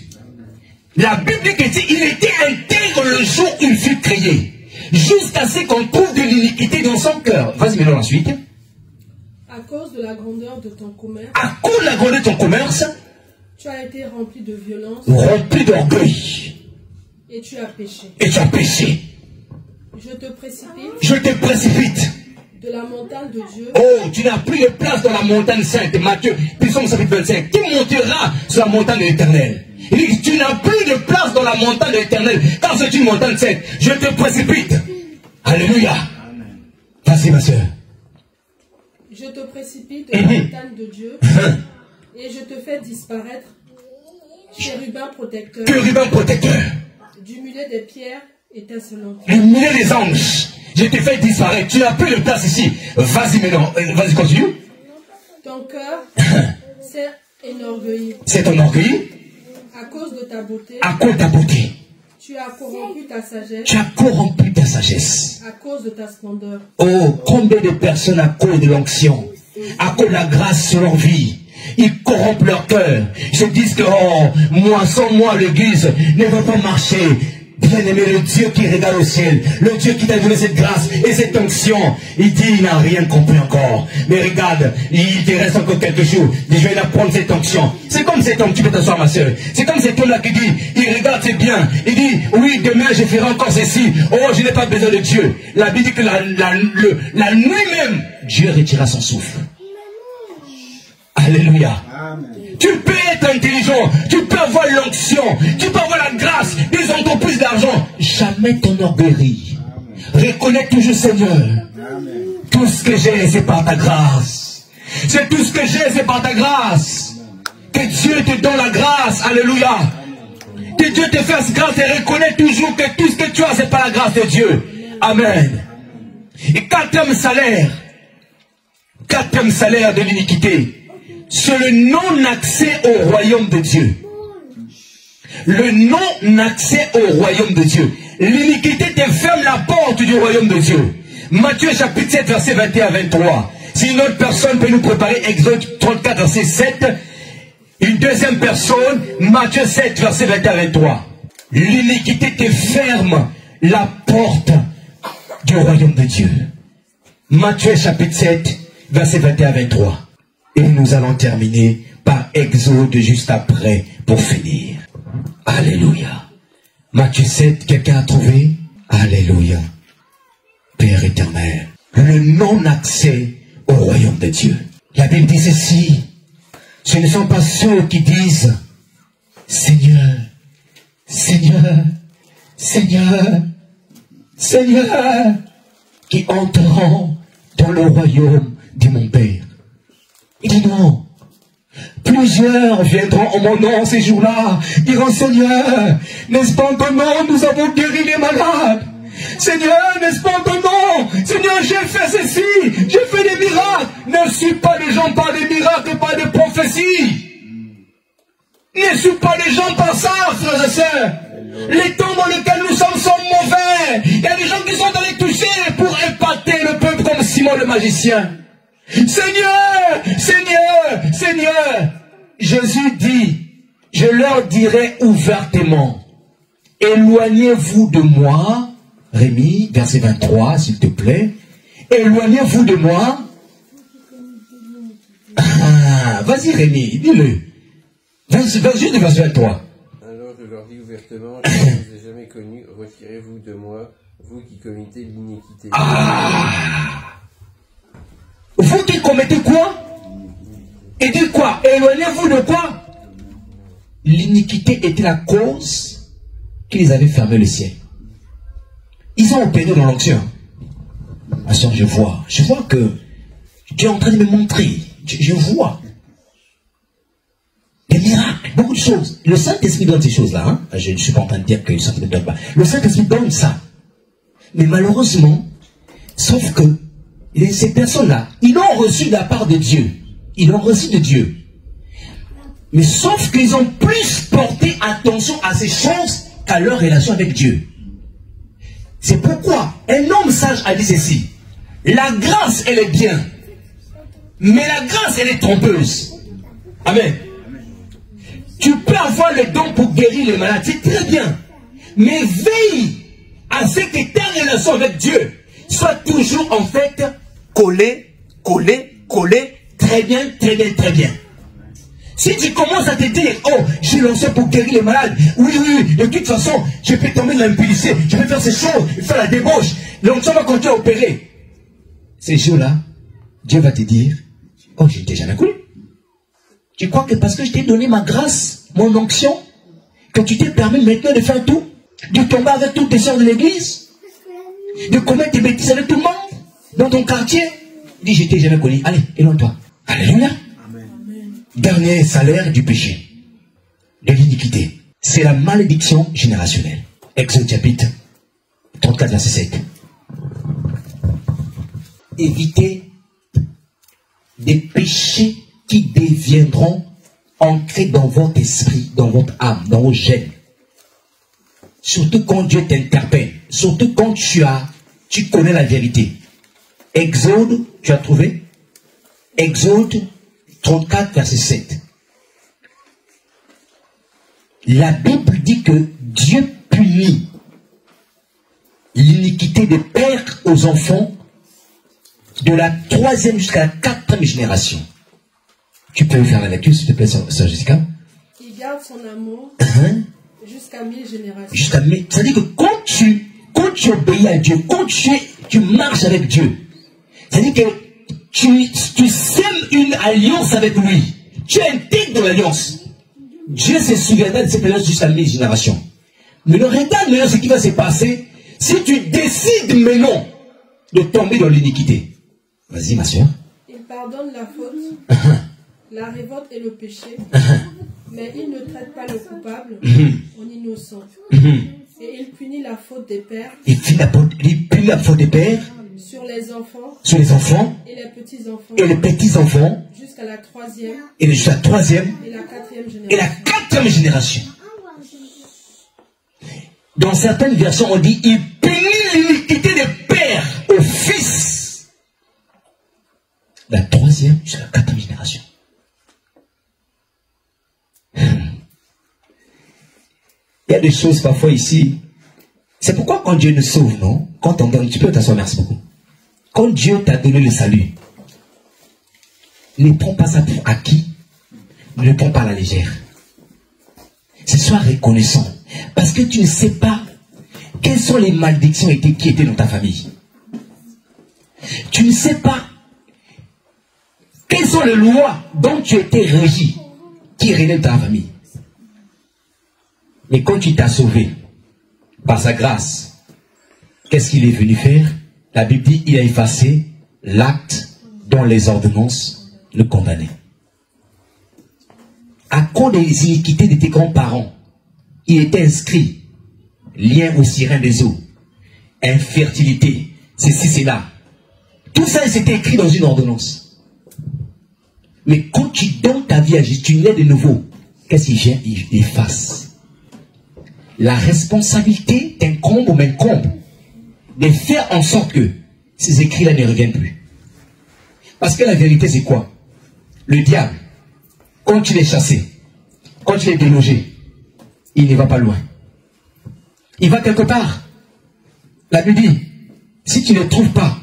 La Bible dit qu'il était intègre le jour où il fut créé. Jusqu'à ce qu'on trouve de l'iniquité dans son cœur. Vas-y, maintenant ensuite. À cause de la grandeur de ton commerce. À cause de la grandeur de ton commerce. Tu as été rempli de violence. Rempli d'orgueil. Et tu as péché. Et tu as péché. Je te précipite. Je te précipite. De la montagne de Dieu. Oh, tu n'as plus de place dans la montagne sainte. Matthieu, Psaume chapitre 25. Qui montera sur la montagne de l'Éternel? Il dit, tu n'as plus de place dans la montagne de l'Éternel, car c'est une montagne sainte. Je te précipite. Alléluia. Vas-y, ma soeur. Je te précipite de la montagne de Dieu. Et je te fais disparaître, chérubin protecteur. Chérubin protecteur. Du milieu des pierres étincelantes. Du milieu des anges. Je te fais disparaître. Tu n'as plus de place ici. Vas-y maintenant. Vas-y, continue. Ton cœur s'est enorgueilli. C'est enorgueilli. À cause de ta beauté. À cause de ta beauté. Tu as corrompu ta sagesse. Tu as corrompu ta sagesse. À cause de ta splendeur. Oh, combien de personnes à cause de l'onction, à cause de la grâce sur leur vie, ils corrompent leur cœur. Ils se disent que, oh, moi, sans moi, l'église ne va pas marcher. Bien-aimé, le Dieu qui regarde au ciel, le Dieu qui t'a donné cette grâce et cette onction, il dit, il n'a rien compris encore. Mais regarde, il te reste encore quelque chose. Je vais apprendre cette onction. C'est comme cet homme, tu peux t'asseoir ma soeur. C'est comme cet homme-là qui dit, il regarde, c'est bien. Il dit, oui, demain je ferai encore ceci. Oh, je n'ai pas besoin de Dieu. La Bible dit que la nuit même, Dieu retira son souffle. Alléluia. Amen. Tu peux être intelligent, tu peux avoir l'onction, tu peux avoir la grâce, des entreprises d'argent. Jamais ton orgueil. Reconnais toujours, Seigneur. Amen. Tout ce que j'ai, c'est par ta grâce. C'est tout ce que j'ai, c'est par ta grâce. Que Dieu te donne la grâce. Alléluia. Que Dieu te fasse grâce et reconnais toujours que tout ce que tu as, c'est par la grâce de Dieu. Amen. Et quatrième salaire de l'iniquité. C'est le non-accès au royaume de Dieu. Le non-accès au royaume de Dieu. L'iniquité te ferme la porte du royaume de Dieu. Matthieu chapitre 7, verset 21 à 23. Si une autre personne peut nous préparer Exode 34, verset 7. Une deuxième personne, Matthieu 7, verset 21 à 23. L'iniquité te ferme la porte du royaume de Dieu. Matthieu chapitre 7, verset 21 à 23. Et nous allons terminer par Exode juste après pour finir. Alléluia. Matthieu 7, quelqu'un a trouvé? Alléluia. Père éternel. Le non-accès au royaume de Dieu. La Bible dit ceci. Ce ne sont pas ceux qui disent Seigneur, Seigneur, Seigneur, Seigneur, qui entreront dans le royaume de mon Père. Il dit non. Plusieurs viendront en mon nom ces jours-là, diront Seigneur, n'est-ce pas en ton nom nous avons guéri les malades? Seigneur, n'est-ce pas en ton nom? Seigneur, j'ai fait ceci, j'ai fait des miracles. Ne suis pas des gens par des miracles, pas des prophéties. Ne suis pas des gens par ça, frères et sœurs. Les temps dans lesquels nous sommes sont mauvais. Il y a des gens qui sont allés toucher pour épater le peuple comme Simon le magicien. Seigneur, Seigneur, Seigneur. Jésus dit, je leur dirai ouvertement, éloignez-vous de moi. Rémi, verset 23, s'il te plaît. Éloignez-vous de moi. Ah, vas-y Rémi, dis-le. Juste verset 23. Alors je leur dis ouvertement, je ne vous ai jamais connu, retirez-vous de moi, vous qui commettez l'iniquité. Ah! Vous qui commettez quoi? Et dites quoi? Éloignez-vous de quoi? L'iniquité était la cause qu'ils avaient fermé le ciel. Ils ont opéré dans l'onction. Attention, je vois que tu es en train de me montrer. Je vois. Des miracles, beaucoup de choses. Le Saint-Esprit donne ces choses-là. Hein? Je ne suis pas en train de dire que le Saint-Esprit ne donne pas. Le Saint-Esprit donne ça. Mais malheureusement, sauf que ces personnes-là, ils l'ont reçu de la part de Dieu. Ils l'ont reçu de Dieu. Mais sauf qu'ils ont plus porté attention à ces choses qu'à leur relation avec Dieu. C'est pourquoi un homme sage a dit ceci. La grâce, elle est bien. Mais la grâce, elle est trompeuse. Amen. Tu peux avoir le don pour guérir les malades, c'est très bien. Mais veille à ce que ta relation avec Dieu soit toujours en fait collée, très bien, très bien, très bien. Si tu commences à te dire, oh, je suis lancé pour guérir les malades, oui, de toute façon, je peux tomber dans l'impudicité, je vais faire ces choses, faire la débauche, l'onction va continuer à opérer. Ces jours-là, Dieu va te dire, oh, je ne t'ai jamais connu. Tu crois que parce que je t'ai donné ma grâce, mon onction, que tu t'es permis maintenant de faire tout, de tomber avec toutes tes soeurs de l'église, de commettre des bêtises avec tout le monde, dans ton quartier, dis, je ne t'ai jamais connu. Allez, éloigne-toi. Alléluia. Dernier salaire du péché, de l'iniquité, c'est la malédiction générationnelle. Exode chapitre 34, verset 7. Évitez des péchés qui deviendront ancrés dans votre esprit, dans votre âme, dans vos gènes. Surtout quand Dieu t'interpelle, surtout quand tu connais la vérité. Exode, tu as trouvé? Exode 34, verset 7. La Bible dit que Dieu punit l'iniquité des pères aux enfants de la 3e jusqu'à la 4e génération. Tu peux faire la lecture, s'il te plaît, Sœur Jessica? Il garde son amour jusqu'à 1000 générations. Jusqu'à 1000. C'est-à-dire que quand tu obéis à Dieu, quand tu marches avec Dieu, c'est-à-dire que tu sèmes une alliance avec lui. Tu intègres dans l'alliance. Dieu se souviendra de cette alliance jusqu'à 1000 générations. Mais regarde maintenant ce qui va se passer si tu décides maintenant de tomber dans l'iniquité. Vas-y, ma soeur. Il pardonne la faute, la révolte et le péché, mais il ne traite pas le coupable en innocent. Et il punit la faute des pères. Il punit la faute des pères. Sur les enfants. Sur les enfants. Et les petits-enfants. Et les petits-enfants. Jusqu'à la 3e. Et jusqu'à la 3e. Et la 4e génération. Et la 4e génération. Dans certaines versions, on dit il punit l'iniquité des pères aux fils. La 3e jusqu'à la 4e génération. Il y a des choses parfois ici. C'est pourquoi quand Dieu nous sauve, non? Quand on donne, tu peux t'asseoir, merci beaucoup. Quand Dieu t'a donné le salut, ne prends pas ça pour acquis. Ne le prends pas à la légère. C'est sois reconnaissant. Parce que tu ne sais pas quelles sont les malédictions qui étaient dans ta famille. Tu ne sais pas quelles sont les lois dont tu étais régi qui régnaient dans ta famille. Mais quand tu t'as sauvé par sa grâce, qu'est-ce qu'il est venu faire? La Bible dit il a effacé l'acte dont les ordonnances le condamnaient. À cause des iniquités de tes grands-parents, il était inscrit lien au sirin des eaux, infertilité, ceci, cela. Tout ça, c'était écrit dans une ordonnance. Mais quand tu donnes ta vie à Jésus, tu nais de nouveau. Qu'est-ce qu'il vient? Il efface. La responsabilité t'incombe ou m'incombe de faire en sorte que ces écrits-là ne reviennent plus. Parce que la vérité, c'est quoi? Le diable, quand tu l'es chassé, quand tu l'es délogé, il ne va pas loin. Il va quelque part. La Bible dit, si tu ne trouves pas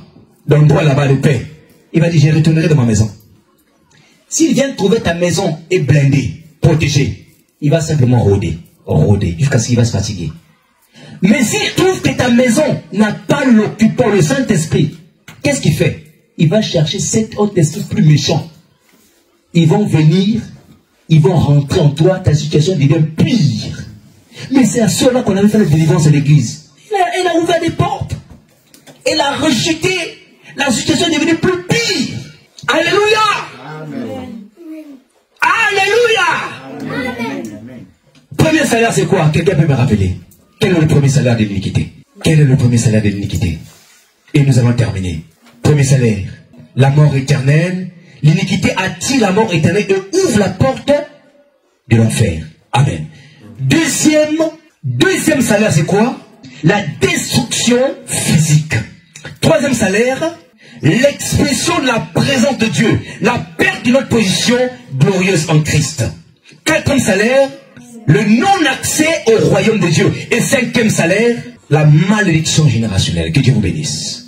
d'endroit là-bas de paix, il va dire, je retournerai dans ma maison. S'il vient trouver ta maison est blindée, protégée, il va simplement rôder jusqu'à ce qu'il va se fatiguer. Mais s'il trouve que ta maison n'a pas l'occupant, le Saint-Esprit, qu'est-ce qu'il fait? Il va chercher cet autre esprit plus méchant. Ils vont venir, ils vont rentrer en toi, ta situation devient pire. Mais c'est à cela qu'on avait fait la délivrance à l'église. Elle a ouvert des portes. Elle a rejeté. La situation est devenue plus pire. Alléluia. Amen. Alléluia. Amen. Premier salaire, c'est quoi? Quelqu'un peut me rappeler? Quel est le premier salaire de l'iniquité? Quel est le premier salaire de l'iniquité? Et nous allons terminer. Premier salaire, la mort éternelle. L'iniquité attire la mort éternelle et ouvre la porte de l'enfer. Amen. Deuxième salaire, c'est quoi? La destruction physique. Troisième salaire, l'expression de la présence de Dieu. La perte de notre position glorieuse en Christ. Quatrième salaire, le non-accès au royaume de Dieu. Et cinquième salaire, la malédiction générationnelle. Que Dieu vous bénisse.